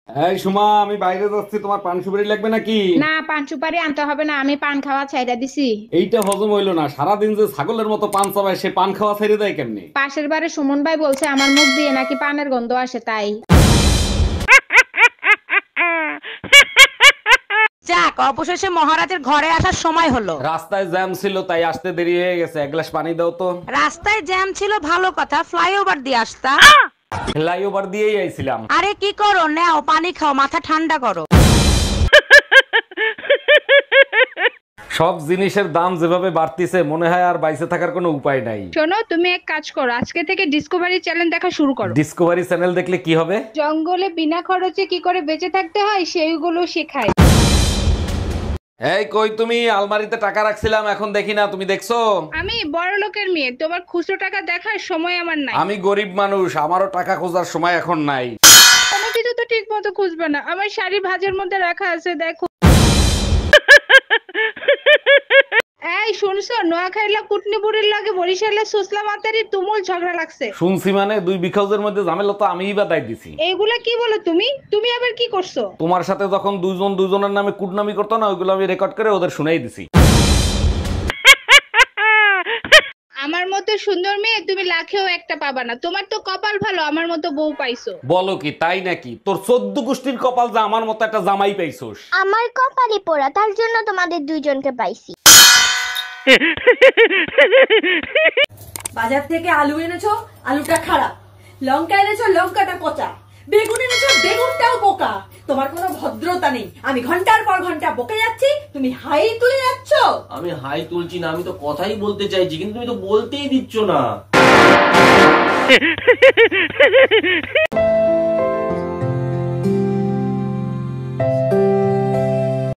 এই সুমা, আমি বাইরে যাচ্ছি, তোমার পান সুপারি লাগবে নাকি? না, পান সুপারি আনতে হবে না, আমি পান খাওয়া ছাইড়া দিছি। এইটা হজম হইলো না, সারাদিন যে ছাগলের মতো পান চাবায়, সে পান খাওয়া ছেড়ে দেয় কেমনি? পাশের বাড়ি সুমন ভাই বলছে আমার মুখ দিয়ে নাকি পানের গন্ধ আসে, তাই। যাক, অবশেষে মহারাজের ঘরে আসার সময় হলো। রাস্তায় জ্যাম ছিল, তাই আসতে দেরি হয়ে গেছে। এক গ্লাস পানি দাও তো। রাস্তায় জ্যাম ছিল ভালো কথা, ফ্লাইওভার দিয়ে আসতা। ফ্লাইওভার দিয়েই আইছিলাম। আরে কি করো, নাও পানি খাও, মাথা ঠান্ডা করো। সব জিনিসের দাম যেভাবে বাড়তিছে, মনে হয় আর বাইসে থাকার কোনো উপায় নাই। শোনো, তুমি এক কাজ করো, আজকে থেকে ডিসকভারি চ্যানেল দেখা শুরু করো। ডিসকভারি চ্যানেল দেখলে কি হবে? জঙ্গলে বিনা খরচে কি করে বেঁচে থাকতে হয় সেইগুলো শেখায়। এই কই তুমি? আলমারিতে টাকা রাখছিলাম, এখন দেখি না, তুমি দেখছো? আমি বড় লোকের মেয়ে, তোমার খুচরো টাকা দেখার সময় আমার নাই। আমি গরিব মানুষ, আমারও টাকা খোঁজার সময় এখন নাই। কোনো কিছু তো ঠিক মতো খুঁজবে না, আমার শাড়ি ভাঁজের মধ্যে রাখা আছে, দেখো। এই শুনছো, নোয়াখালীলা কুটনি বুড়ির লাগে বরিশালের সুসলা মাতারি তুমুল ঝগড়া লাগছে। শুনছি মানে 2 বিঘাজের মধ্যে ঝামেলা তো আমিই বাদাই দিছি। এইগুলা কি বলো তুমি? তুমি আবার কি করছো? তোমার সাথে যখন দুজন দুজনের নামে কুটনামি করতো না, ওইগুলো আমি রেকর্ড করে ওদের শুনাই দিছি। আমার মতো সুন্দর মেয়ে তুমি লাখেও একটা পাবা না, তোমার তো কপাল ভালো আমার মতো বউ পাইছো। বলো কি, তাই নাকি? তোর 14 গোষ্ঠীর কপাল যা আমার মতো একটা জামাই পাইছোস। আমার কপালে পোড়া, তার জন্য তোমাদের দুইজনকে পাইছি। বাজার থেকে আলু এনেছো, আলুটা খারাপ। লঙ্কা এনেছো, লঙ্কাটা পচা। বেগুন এনেছো, বেগুনটাও পোকা। তোমার কোনো ভদ্রতা নেই। আমি ঘন্টার পর ঘন্টা বকে যাচ্ছি, তুমি হাই তুলে যাচ্ছ। আমি হাই তুলছি না, আমি তো কথাই বলতে চাইছি, কিন্তু তুমি তো বলতেই দিচ্ছ না।